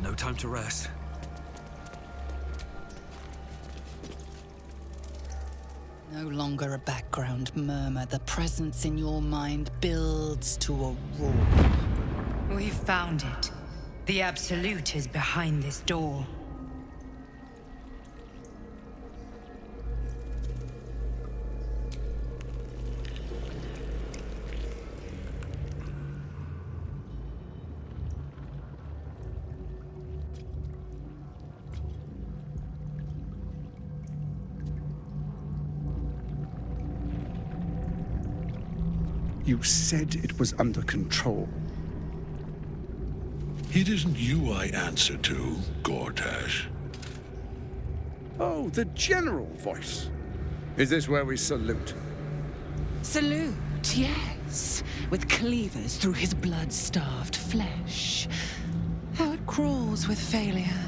No time to rest. No longer a background murmur. The presence in your mind builds to a roar. We've found it. The Absolute is behind this door. You said it was under control. It isn't you I answer to, Gortash. Oh, the general voice. Is this where we salute? Salute, yes. With cleavers through his blood-starved flesh. How it crawls with failure,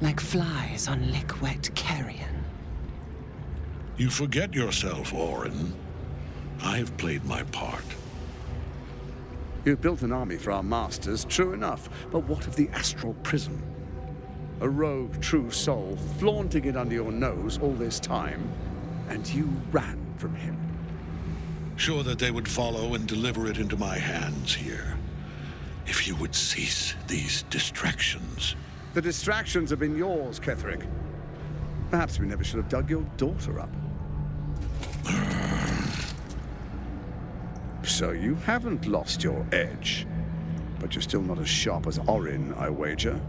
like flies on lick-wet carrion. You forget yourself, Orin. I have played my part. You've built an army for our masters, true enough. But what of the astral prison? A rogue true soul flaunting it under your nose all this time, and you ran from him. Sure that they would follow and deliver it into my hands here. If you would cease these distractions. The distractions have been yours, Ketherick. Perhaps we never should have dug your daughter up. So you haven't lost your edge, but you're still not as sharp as Orin, I wager.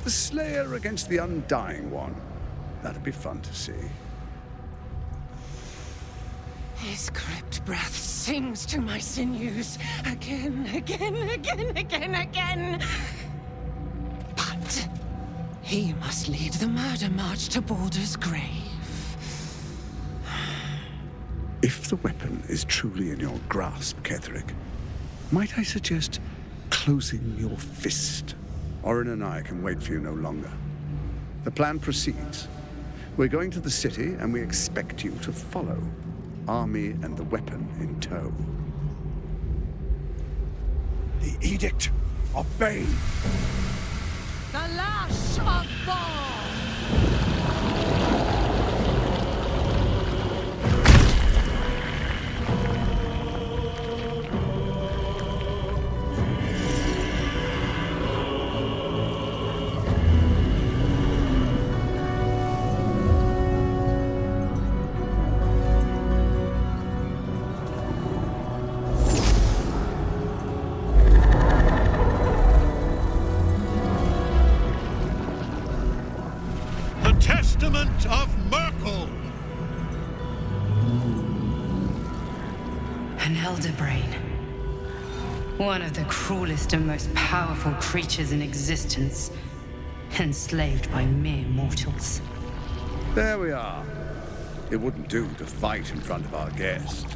The Slayer against the Undying One. That'd be fun to see. His crypt breath sings to my sinews. Again, again, again, again, again. But he must lead the murder march to Baldur's grave. If the weapon is truly in your grasp, Ketherick, might I suggest closing your fist? Orin and I can wait for you no longer. The plan proceeds. We're going to the city, and we expect you to follow. Army and the weapon in tow. The Edict of Bane. The lash of Ball! Testament of Merkel! An elder brain. One of the cruelest and most powerful creatures in existence. Enslaved by mere mortals. There we are. It wouldn't do to fight in front of our guest.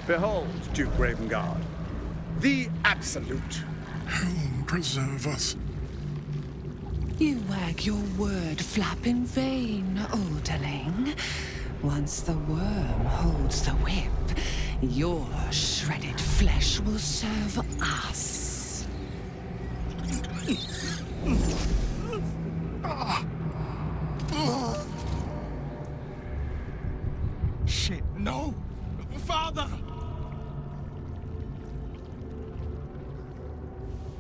Behold, Duke Ravengard, the Absolute. Helm preserve us. You wag your word flap in vain, olderling. Once the worm holds the whip, your shredded flesh will serve us. Shit, no! Father!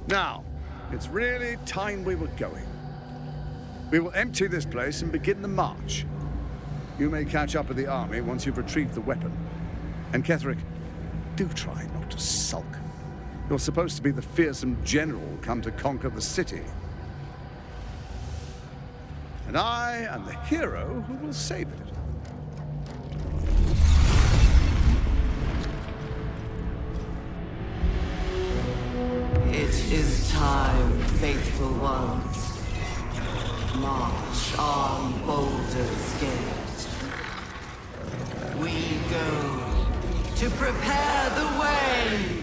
Now, it's really time we were going. We will empty this place and begin the march. You may catch up with the army once you've retrieved the weapon. And Ketherick, do try not to sulk. You're supposed to be the fearsome general come to conquer the city. And I am the hero who will save it. It is time, faithful ones. March on Baldur's Gate. We go to prepare the way.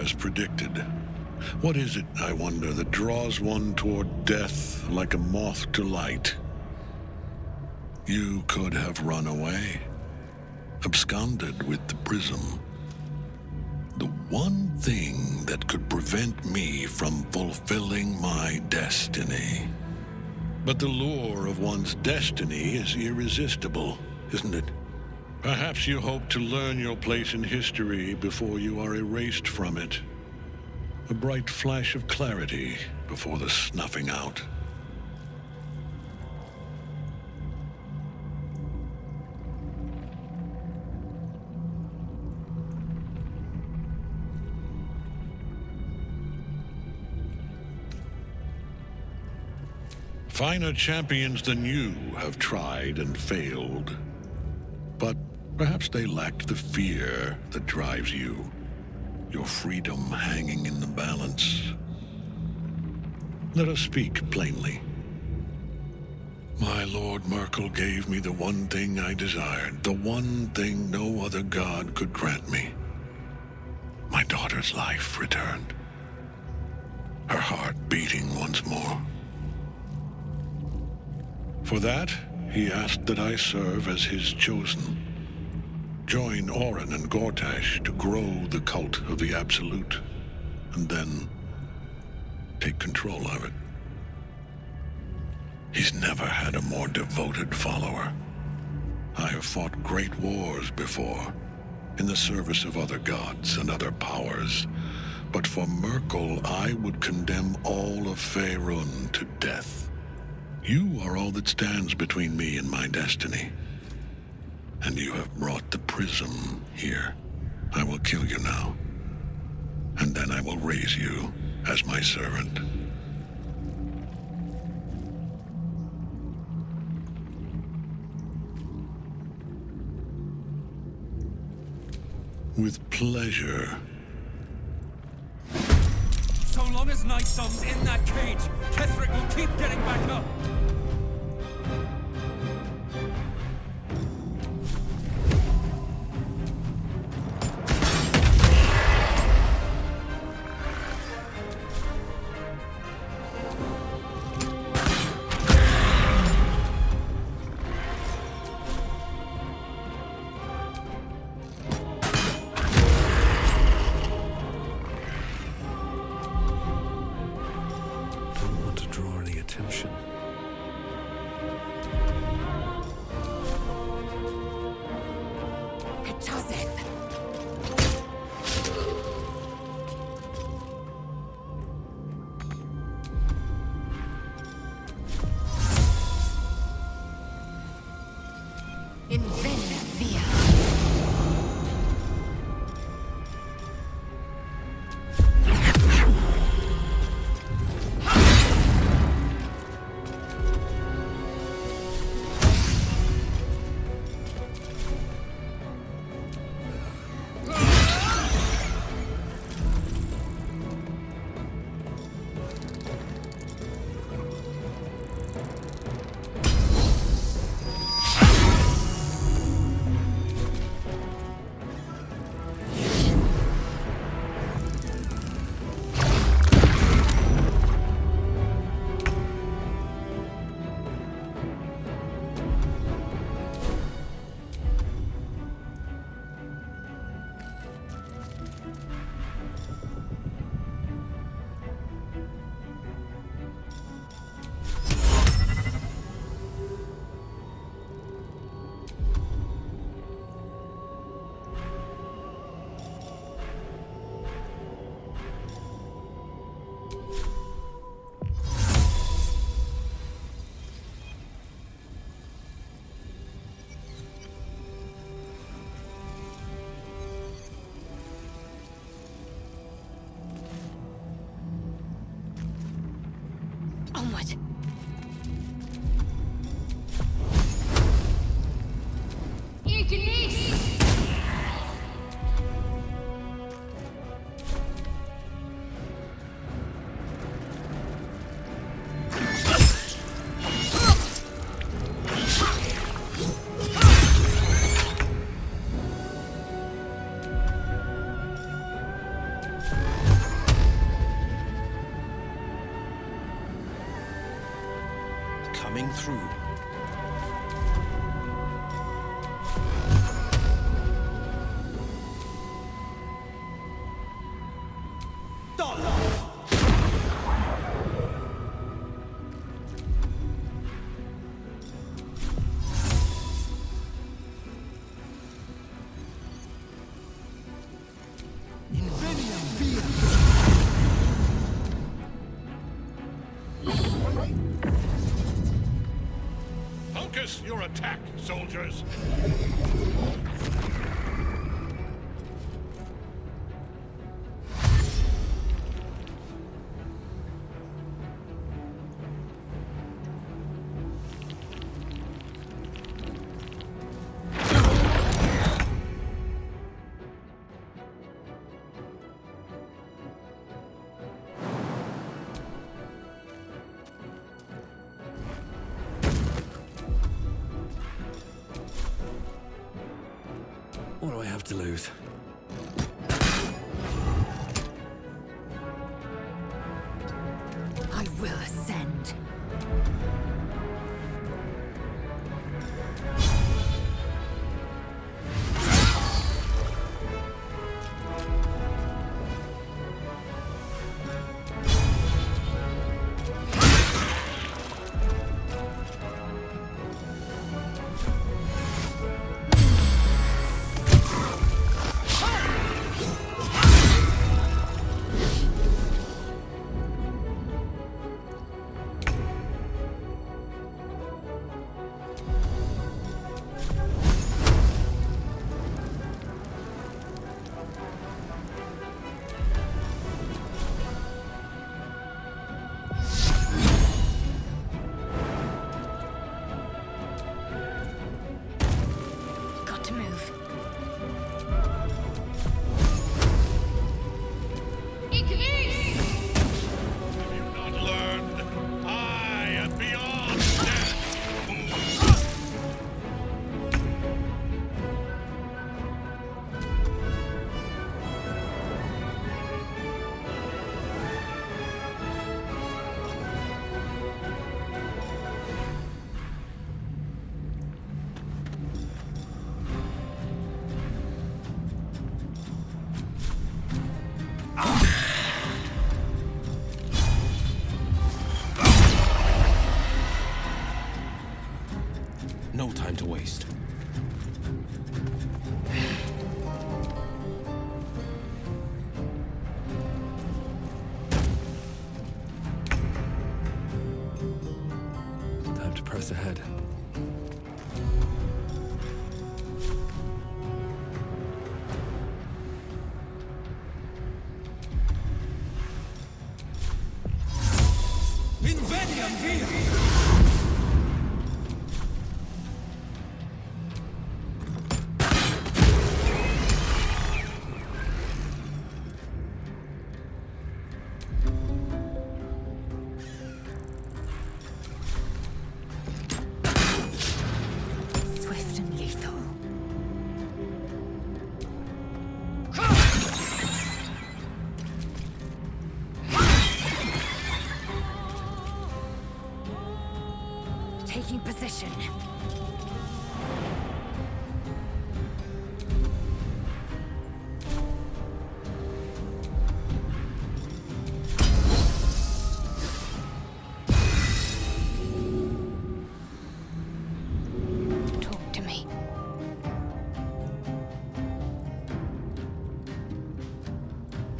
as predicted. What is it, I wonder, that draws one toward death like a moth to light? You could have run away, absconded with the prism. The one thing that could prevent me from fulfilling my destiny. But the lure of one's destiny is irresistible, isn't it? Perhaps you hope to learn your place in history before you are erased from it. A bright flash of clarity before the snuffing out. Finer champions than you have tried and failed. But perhaps they lacked the fear that drives you. Your freedom hanging in the balance. Let us speak plainly. My Lord Merkel gave me the one thing I desired, the one thing no other god could grant me. My daughter's life returned. Her heart beating once more. For that, he asked that I serve as his chosen. Join Orin and Gortash to grow the cult of the Absolute, and then take control of it. He's never had a more devoted follower. I have fought great wars before, in the service of other gods and other powers, but for Merkel I would condemn all of Faerun to death. You are all that stands between me and my destiny. And you have brought the prism here. I will kill you now. And then I will raise you as my servant. With pleasure. So long as Nightsong's in that cage, Ketherick will keep getting back up. through. Focus your attack, soldiers! What do I have to lose? I will ascend. Got to move. Have you not learned? I am beyond death! No time to waste. Time to press ahead. Inveniam via! Swift and lethal. Taking position. Talk to me.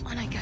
On I go.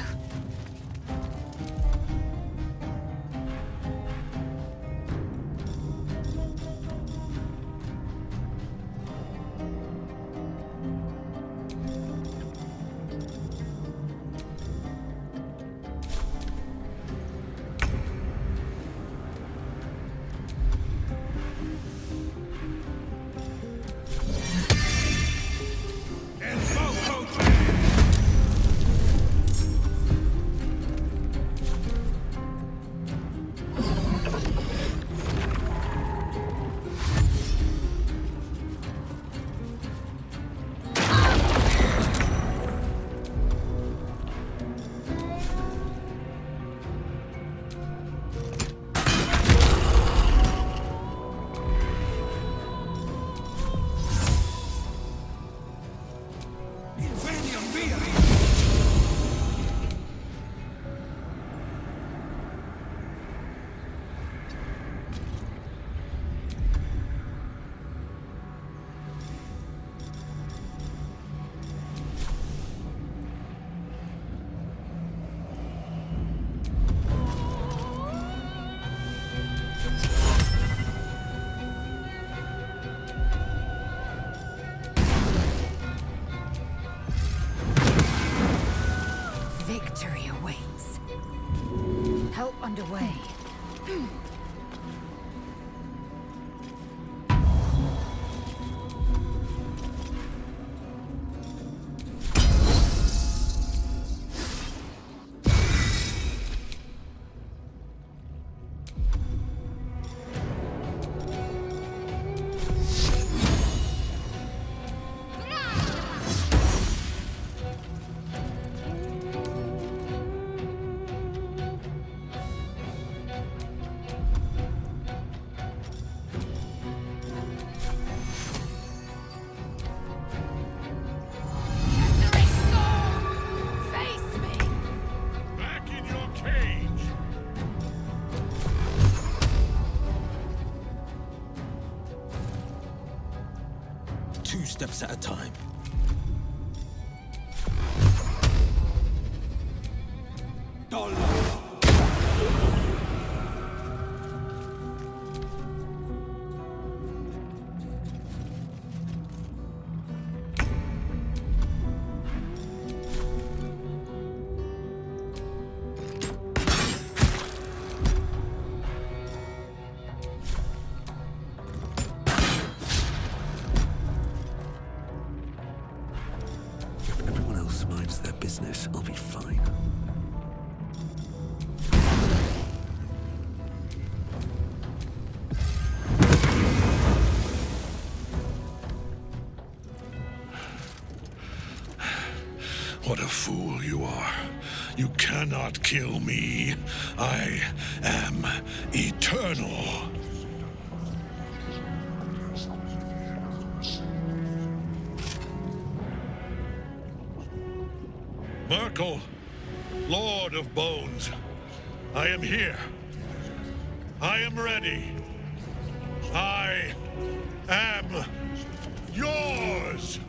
2 steps at a time. If everyone else minds their business, I'll be fine. What a fool you are. You cannot kill me. I am eternal. Merkel, Lord of Bones, I am here. I am ready. I am yours.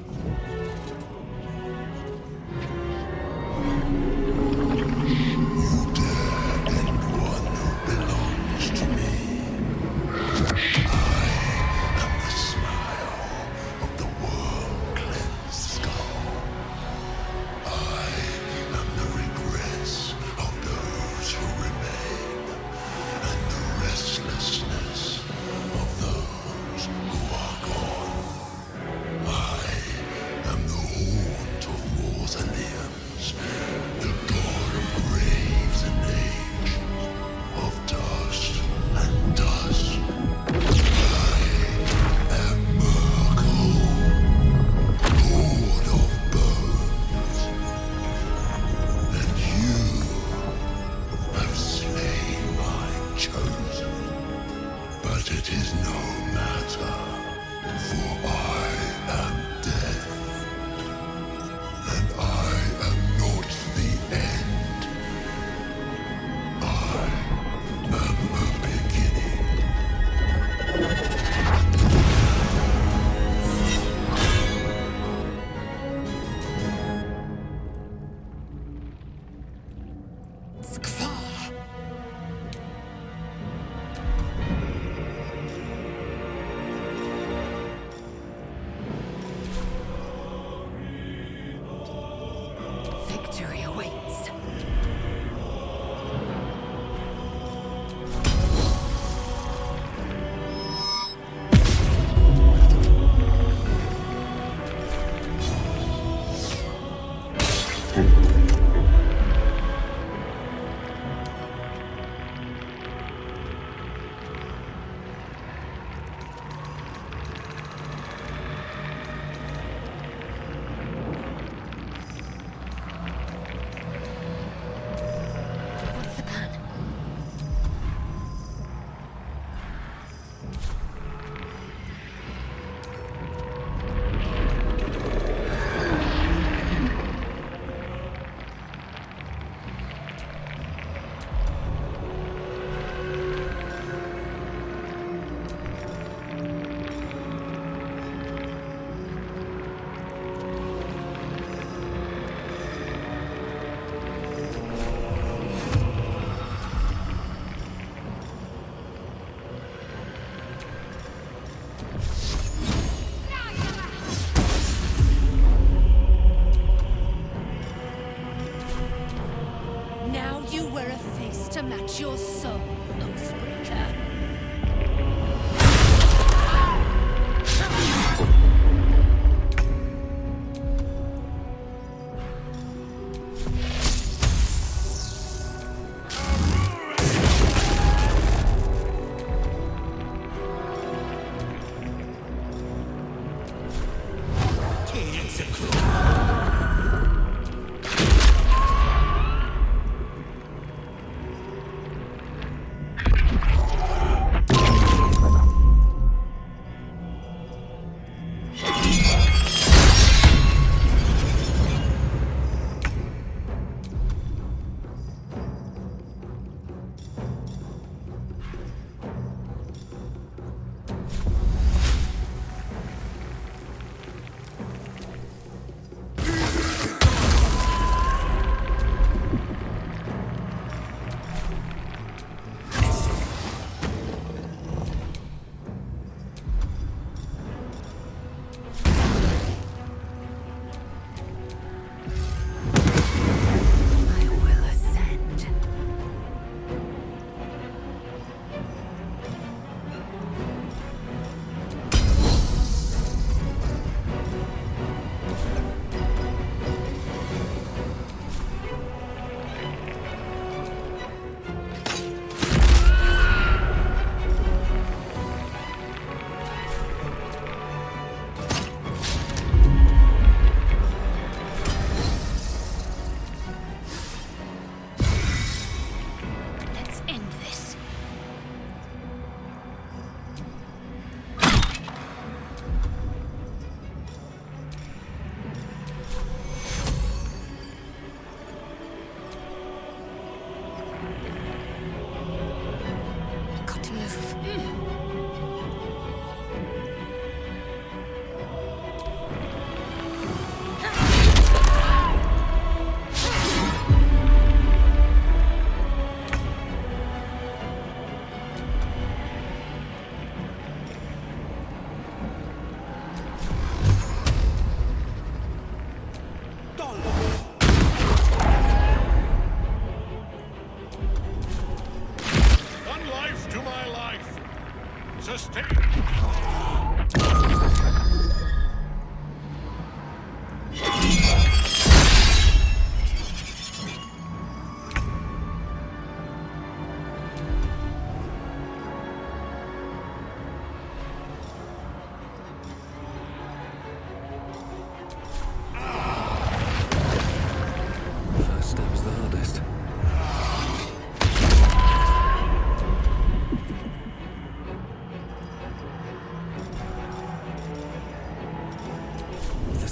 Victory awaits. What's the plan? Now you wear a face to match your soul, Oathbreaker.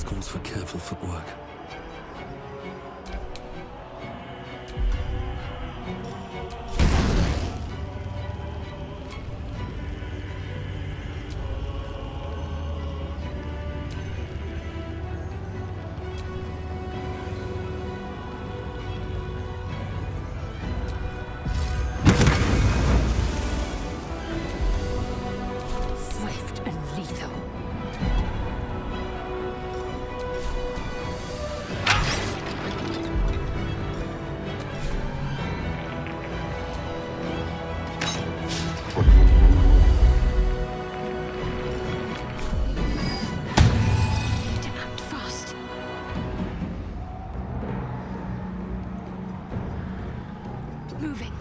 calls for careful footwork. Swift and lethal. To act fast. Moving.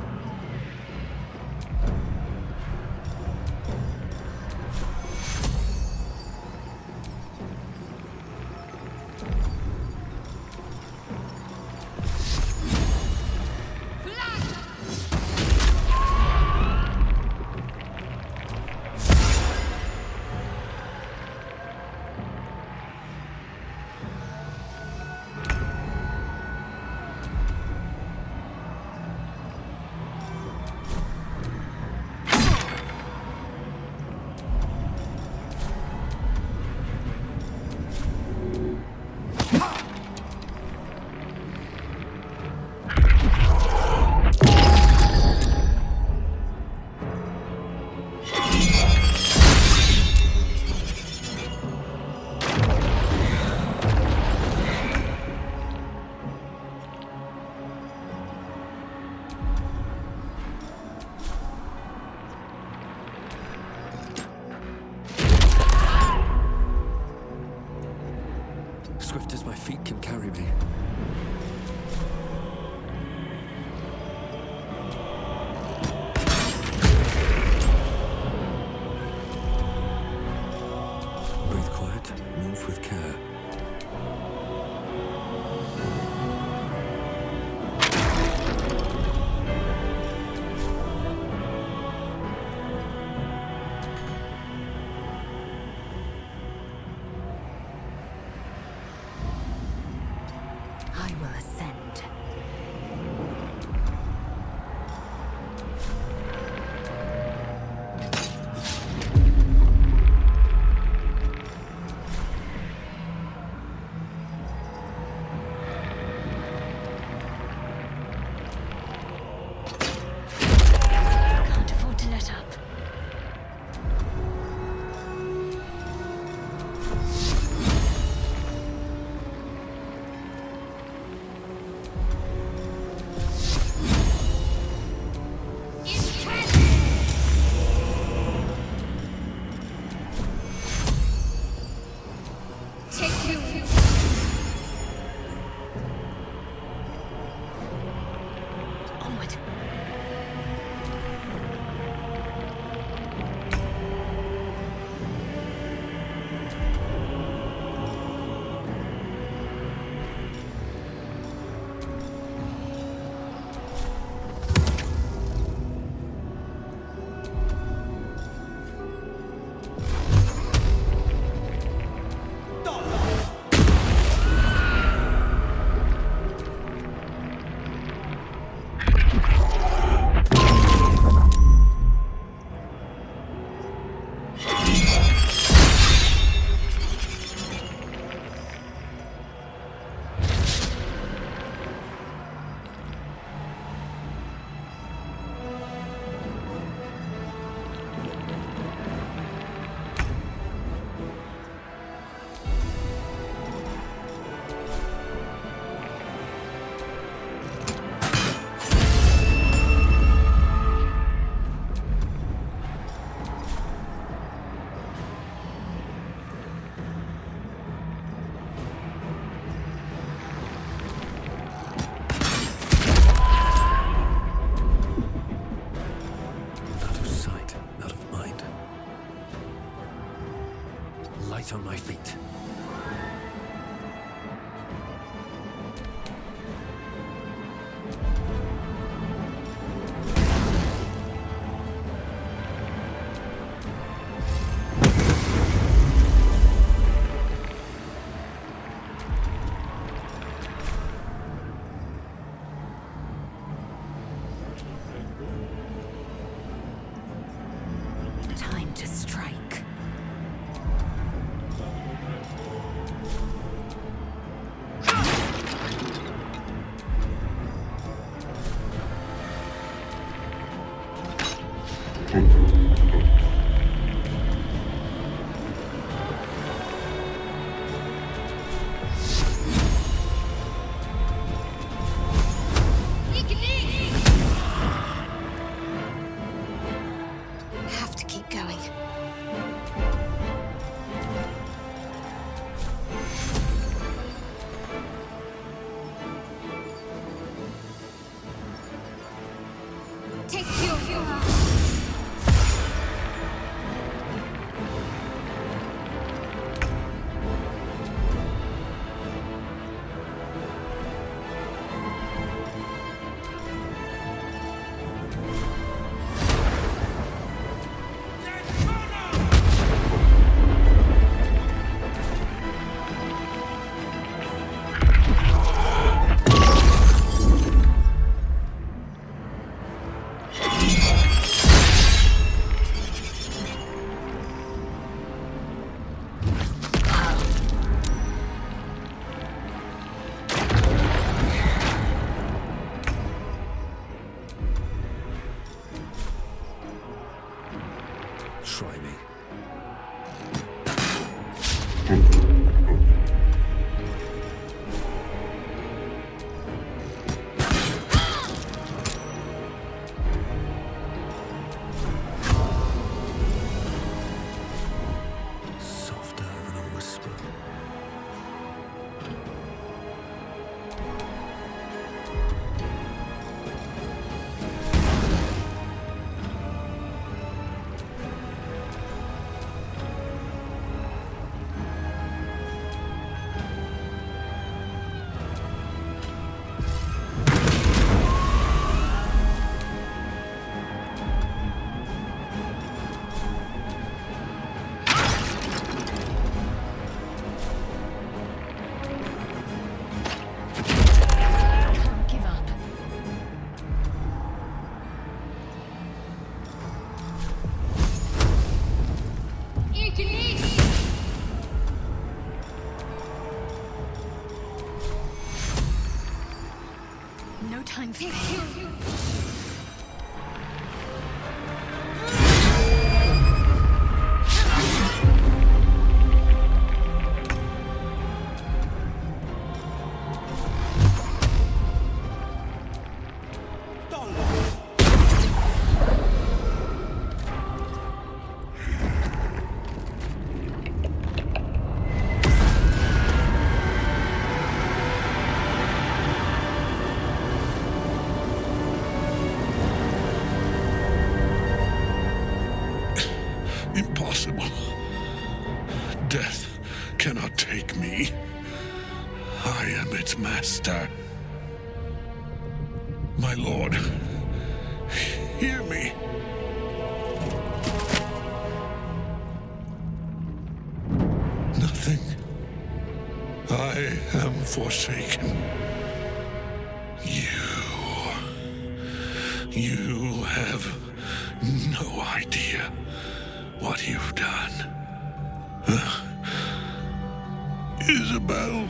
Swift as my feet can carry me. Breathe quiet, move with care. I will ascend. Can't afford to let up. Take you. Onward. Out of sight, out of mind. Light on my feet. Have to keep going. Take your Try me. Softer than a whisper. Can't give up. No time for this. Impossible. Death cannot take me. I am its master. My lord, hear me. Nothing. I am forsaken. You have no idea what you've done. Isabel.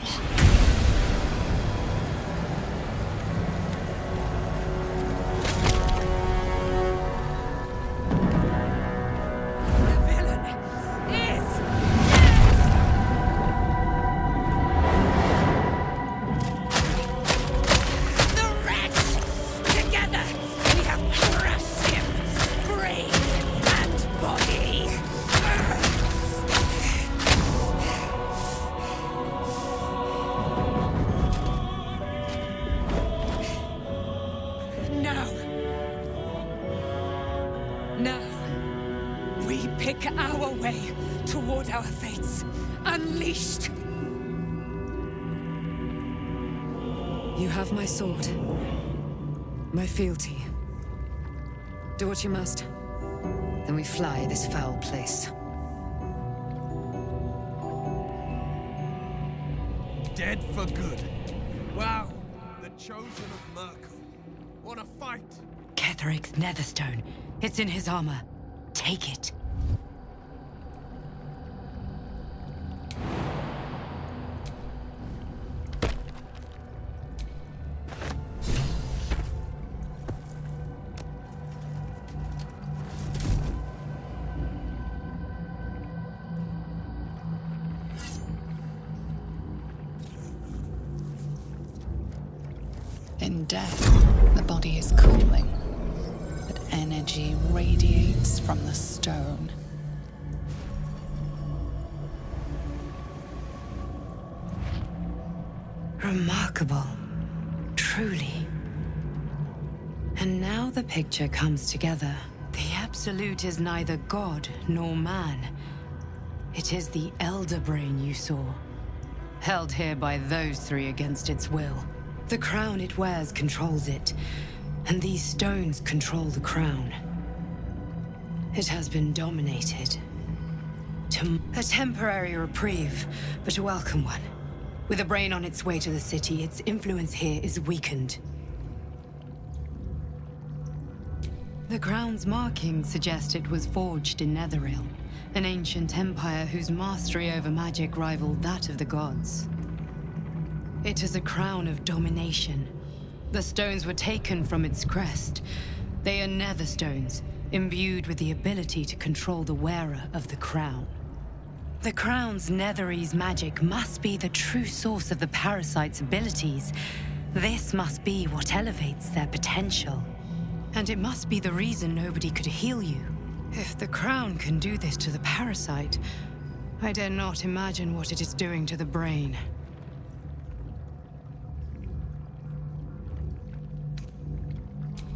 The villain is the wretch! Together, we have crushed him, brain and body. Now, we pick our way toward our fates, unleashed. You have my sword. My fealty. Do what you must. Then we fly this foul place. Dead for good. Wow, the chosen of Merkel. Want to fight? Ketheric's netherstone. It's in his armor. Take it. In death, the body is cooling, but energy radiates from the stone. Remarkable. Truly. And now the picture comes together. The Absolute is neither God nor man. It is the Elder Brain you saw, held here by those three against its will. The crown it wears controls it, and these stones control the crown. It has been dominated. A temporary reprieve, but a welcome one. With a brain on its way to the city, its influence here is weakened. The crown's markings suggest it was forged in Netheril, an ancient empire whose mastery over magic rivaled that of the gods. It is a crown of domination. The stones were taken from its crest. They are nether stones, imbued with the ability to control the wearer of the crown. The crown's Netherese magic must be the true source of the parasite's abilities. This must be what elevates their potential. And it must be the reason nobody could heal you. If the crown can do this to the parasite, I dare not imagine what it is doing to the brain.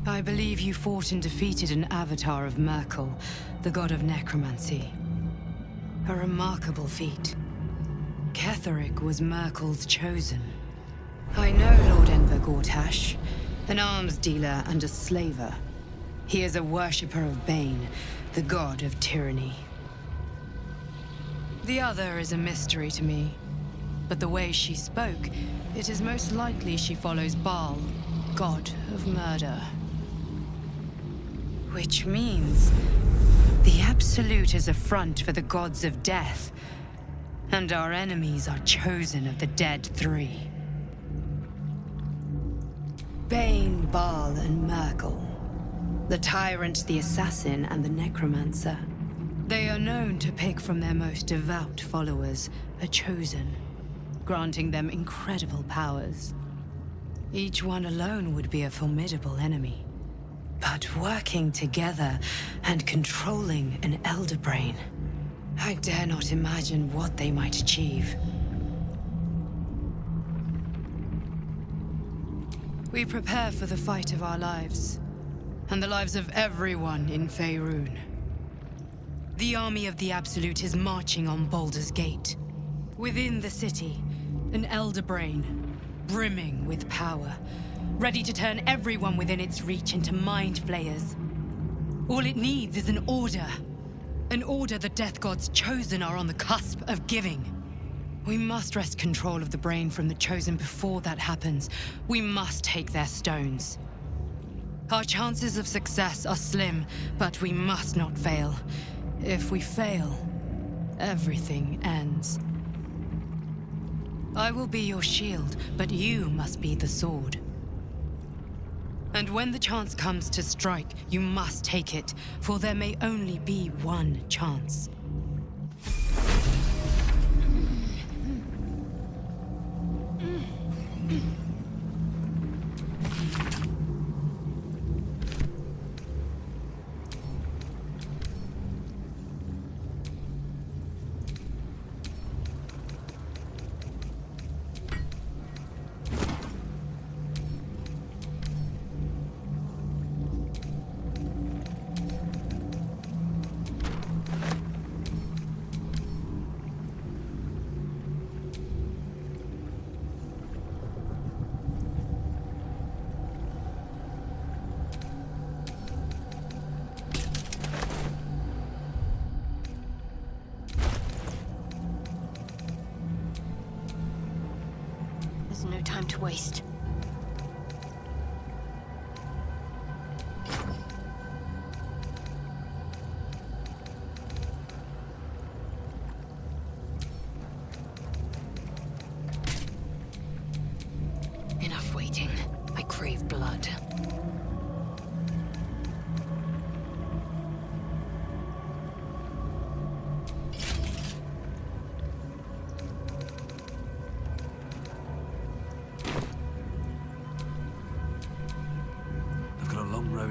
I believe you fought and defeated an avatar of Merkel, the god of necromancy. A remarkable feat. Ketheric was Merkel's chosen. I know Lord Enver Gortash, an arms dealer and a slaver. He is a worshipper of Bane, the god of tyranny. The other is a mystery to me, but the way she spoke, it is most likely she follows Baal, god of murder. Which means the Absolute is a front for the gods of death, and our enemies are chosen of the dead three. Bane, Baal, and Merkel. The tyrant, the assassin, and the necromancer. They are known to pick from their most devout followers a chosen, granting them incredible powers. Each one alone would be a formidable enemy. But working together and controlling an Elder Brain, I dare not imagine what they might achieve. We prepare for the fight of our lives, and the lives of everyone in Faerun. The army of the Absolute is marching on Baldur's Gate. Within the city, an Elder Brain, brimming with power, ready to turn everyone within its reach into mind flayers. All it needs is an order. An order the Death Gods chosen are on the cusp of giving. We must wrest control of the brain from the chosen before that happens. We must take their stones. Our chances of success are slim, but we must not fail. If we fail, everything ends. I will be your shield, but you must be the sword. And when the chance comes to strike, you must take it, for there may only be one chance. There's no time to waste. Enough waiting. I crave blood.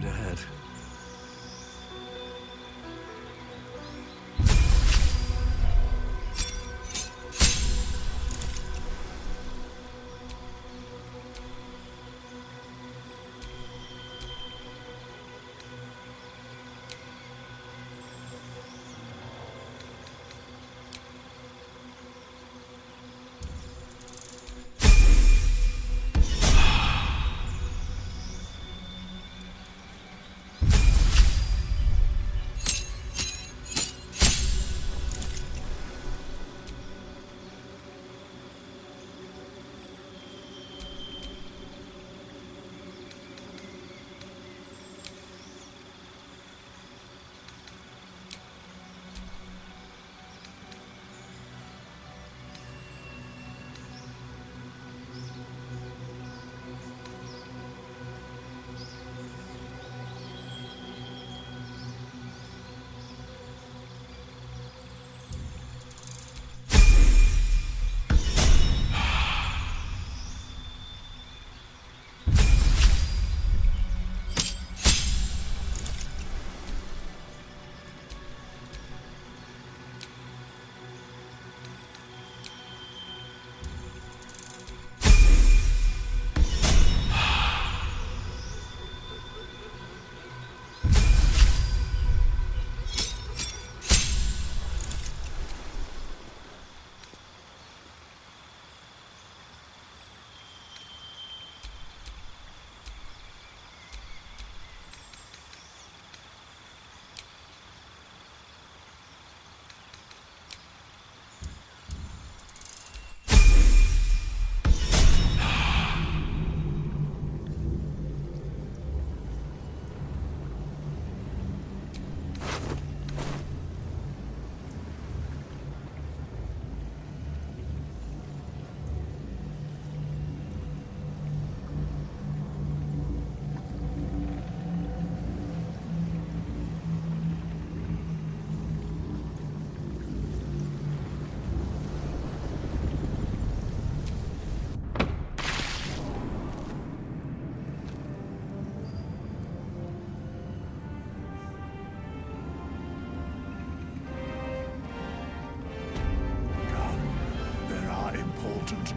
ahead.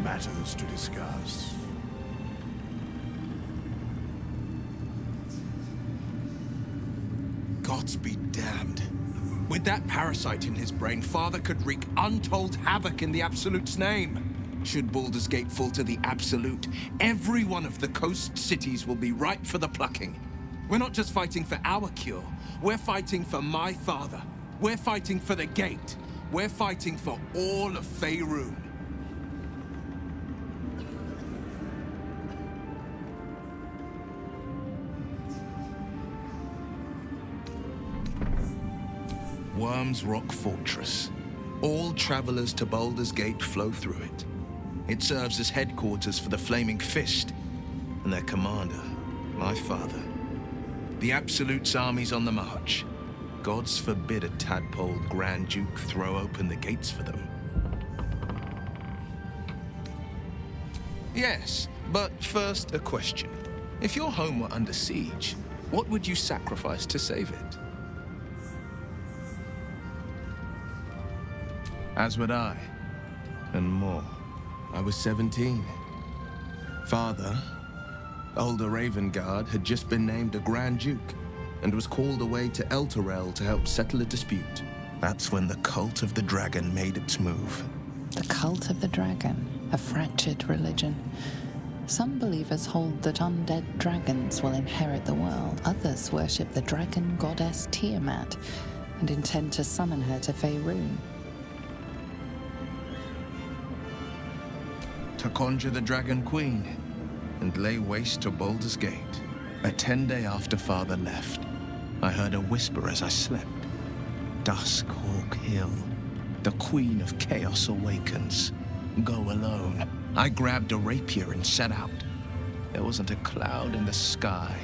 Matters to discuss. Gods be damned. With that parasite in his brain, Father could wreak untold havoc in the Absolute's name. Should Baldur's Gate fall to the Absolute, every one of the coast cities will be ripe for the plucking. We're not just fighting for our cure, we're fighting for my father. We're fighting for the Gate. We're fighting for all of Faerun. Worm's Rock Fortress. All travelers to Baldur's Gate flow through it. It serves as headquarters for the Flaming Fist and their commander, my father. The Absolute's army's on the march. Gods forbid a tadpole Grand Duke throw open the gates for them. Yes, but first a question. If your home were under siege, what would you sacrifice to save it? As would I, and more. I was 17. Father, older Ravengard, had just been named a Grand Duke and was called away to Elturel to help settle a dispute. That's when the Cult of the Dragon made its move. The Cult of the Dragon, a fractured religion. Some believers hold that undead dragons will inherit the world. Others worship the dragon goddess Tiamat and intend to summon her to Faerun. To conjure the Dragon Queen and lay waste to Baldur's Gate. A 10-day after Father left, I heard a whisper as I slept. Duskhawk Hill. The Queen of Chaos awakens. Go alone. I grabbed a rapier and set out. There wasn't a cloud in the sky,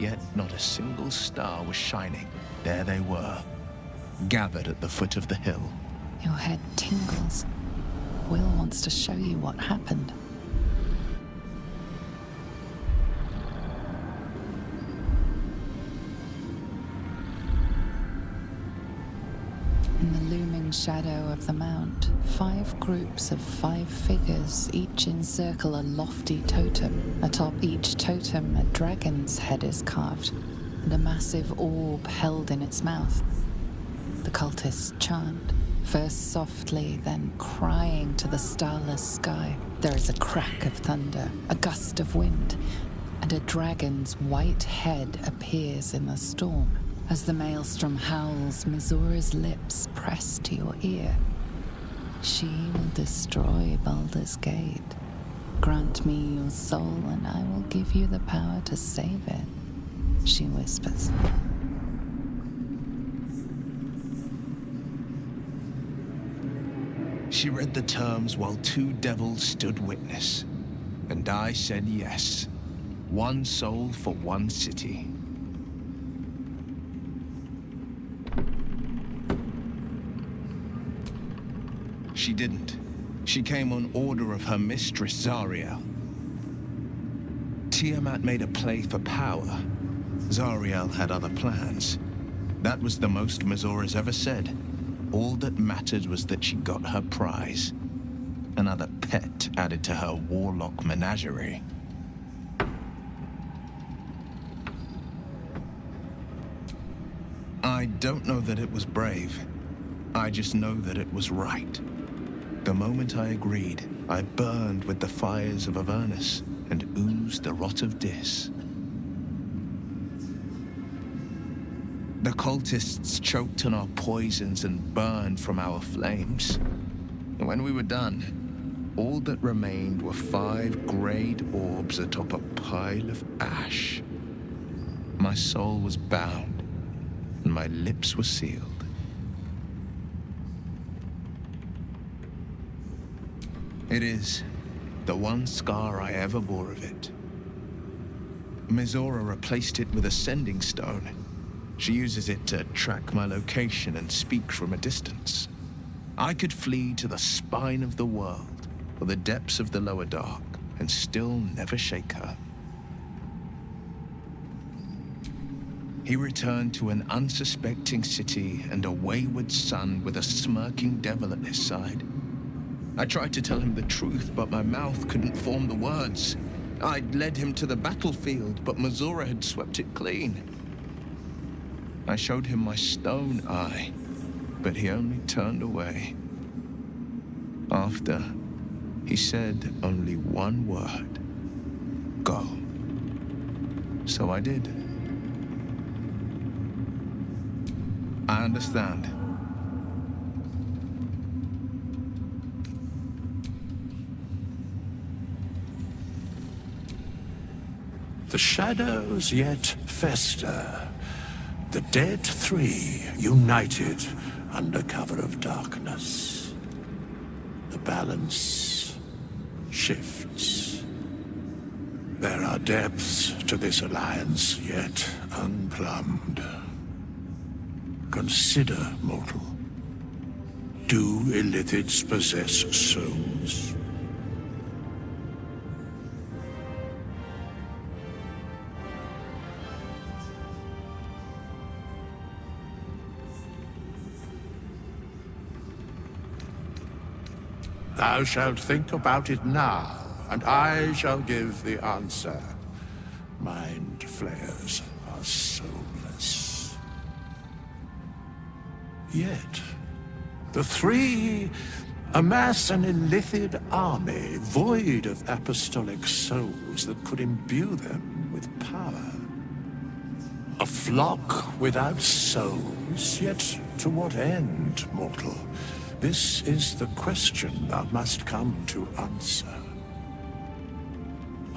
yet not a single star was shining. There they were, gathered at the foot of the hill. Your head tingles. Will wants to show you what happened. one shadow of the mount, 5 groups of 5 figures each encircle a lofty totem. Atop each totem, a dragon's head is carved, and a massive orb held in its mouth. The cultists chant, first softly, then crying to the starless sky. There is a crack of thunder, a gust of wind, and a dragon's white head appears in the storm. As the maelstrom howls, Mizora's lips press to your ear. She will destroy Baldur's Gate. Grant me your soul, and I will give you the power to save it, she whispers. She read the terms while 2 devils stood witness, and I said yes. 1 soul for 1 city. She didn't. She came on order of her mistress, Zariel. Tiamat made a play for power. Zariel had other plans. That was the most Mizora's ever said. All that mattered was that she got her prize. Another pet added to her warlock menagerie. I don't know that it was brave. I just know that it was right. The moment I agreed, I burned with the fires of Avernus and oozed the rot of Dis. The cultists choked on our poisons and burned from our flames. And when we were done, all that remained were 5 grayed orbs atop a pile of ash. My soul was bound, and my lips were sealed. It is the one scar I ever bore of it. Mizora replaced it with a sending stone. She uses it to track my location and speak from a distance. I could flee to the spine of the world or the depths of the lower dark and still never shake her. He returned to an unsuspecting city and a wayward son with a smirking devil at his side. I tried to tell him the truth, but my mouth couldn't form the words. I'd led him to the battlefield, but Mizora had swept it clean. I showed him my stone eye, but he only turned away. After, he said only one word: go. So I did. I understand. The shadows yet fester. The dead 3 united under cover of darkness. The balance shifts. There are depths to this alliance yet unplumbed. Consider, mortal. Do illithids possess souls? Thou shalt think about it now, and I shall give the answer. Mind flayers are soulless. Yet, the 3 amass an illithid army void of apostolic souls that could imbue them with power. A flock without souls, yet to what end, mortal? This is the question thou must come to answer.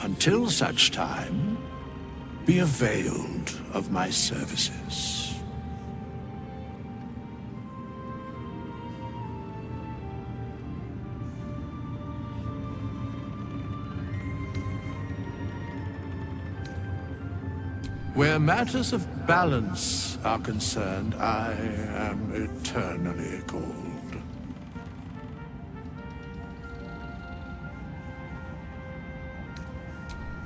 Until such time, be availed of my services. Where matters of balance are concerned, I am eternally cold.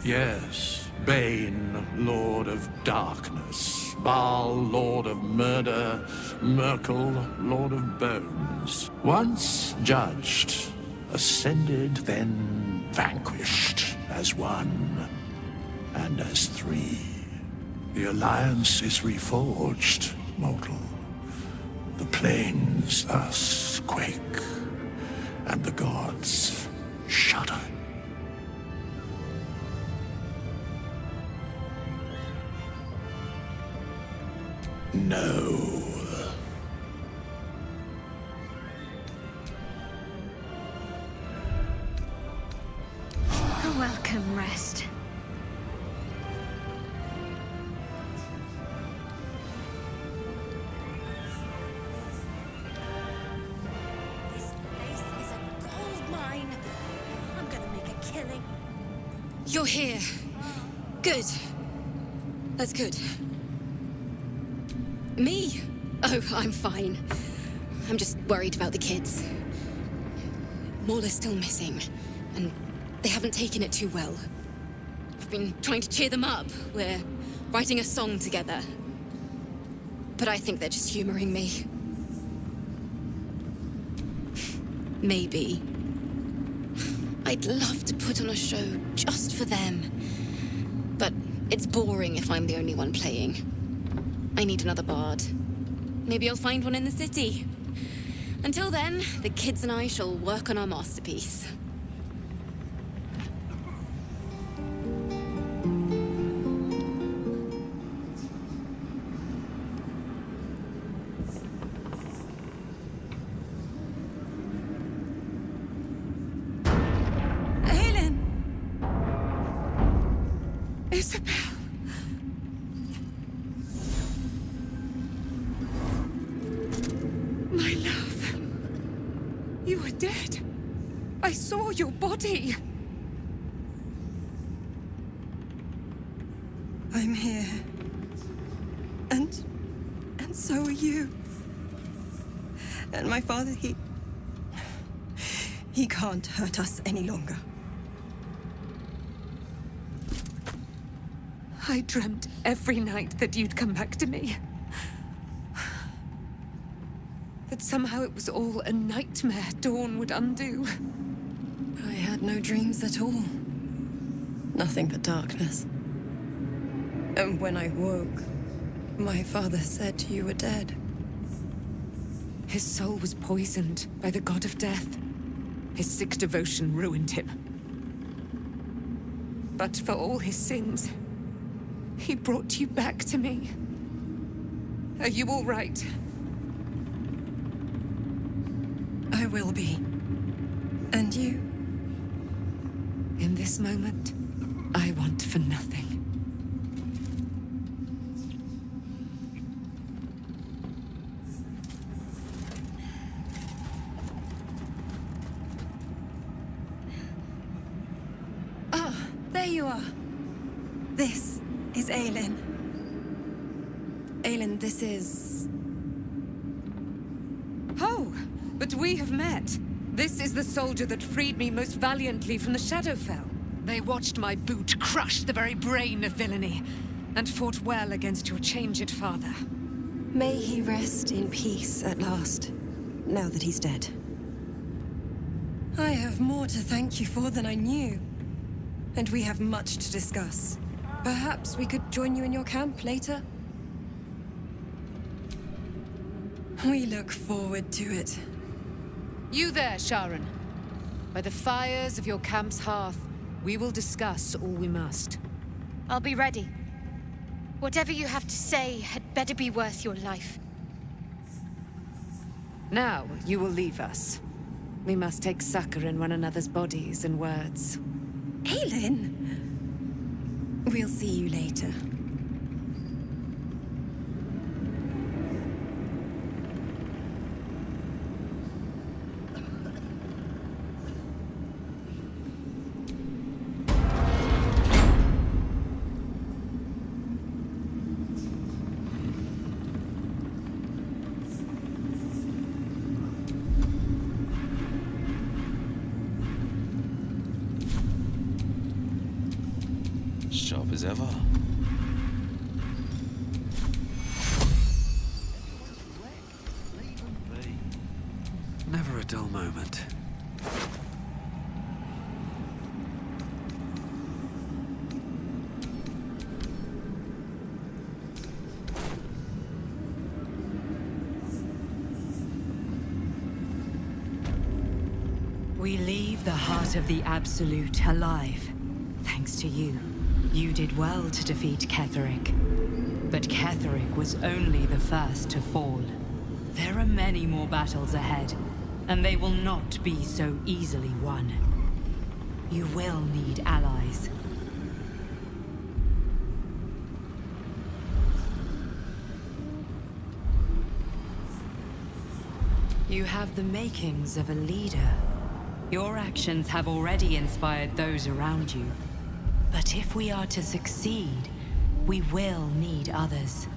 Yes, Bane, Lord of Darkness, Baal, Lord of Murder, Merkel, Lord of Bones. Once judged, ascended, then vanquished as one, and as three. The alliance is reforged, mortal. The plains thus quake, and the gods shudder. No. Welcome, Rest. This place is a gold mine. I'm gonna make a killing. You're here. Good. That's good. Me? Oh, I'm fine. I'm just worried about the kids. Maula's still missing, and they haven't taken it too well. I've been trying to cheer them up. We're writing a song together. But I think they're just humoring me. Maybe. I'd love to put on a show just for them. But it's boring if I'm the only one playing. I need another bard. Maybe I'll find one in the city. Until then, the kids and I shall work on our masterpiece. Isabel. My love. You were dead. I saw your body. I'm here. And so are you. And my father, he can't hurt us any longer. I dreamt every night that you'd come back to me. That somehow it was all a nightmare Dawn would undo. I had no dreams at all. Nothing but darkness. And when I woke, my father said you were dead. His soul was poisoned by the god of death. His sick devotion ruined him. But for all his sins, he brought you back to me. Are you all right? I will be. And you? In this moment, I want for nothing. Ah, there you are. This is Aelin. Aelin, this is... Oh, but we have met. This is the soldier that freed me most valiantly from the Shadowfell. They watched my boot crush the very brain of villainy, and fought well against your changed father. May he rest in peace at last, now that he's dead. I have more to thank you for than I knew. And we have much to discuss. Perhaps we could join you in your camp later? We look forward to it. You there, Sharon. By the fires of your camp's hearth, we will discuss all we must. I'll be ready. Whatever you have to say had better be worth your life. Now, you will leave us. We must take succor in one another's bodies and words. Aelin! We'll see you later. sharp as ever. Never a dull moment. We leave the heart of the Absolute alive. Thanks to you. You did well to defeat Ketheric. But Ketheric was only the first to fall. There are many more battles ahead, and they will not be so easily won. You will need allies. You have the makings of a leader. Your actions have already inspired those around you. But if we are to succeed, we will need others.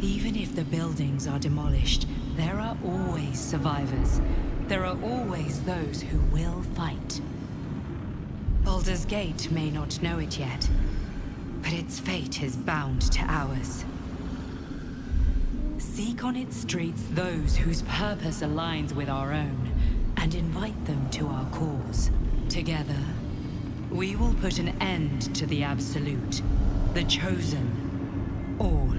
Even if the buildings are demolished, there are always survivors. There are always those who will fight. Baldur's Gate may not know it yet, but its fate is bound to ours. Seek on its streets those whose purpose aligns with our own, and invite them to our cause. Together, we will put an end to the Absolute, the Chosen, all.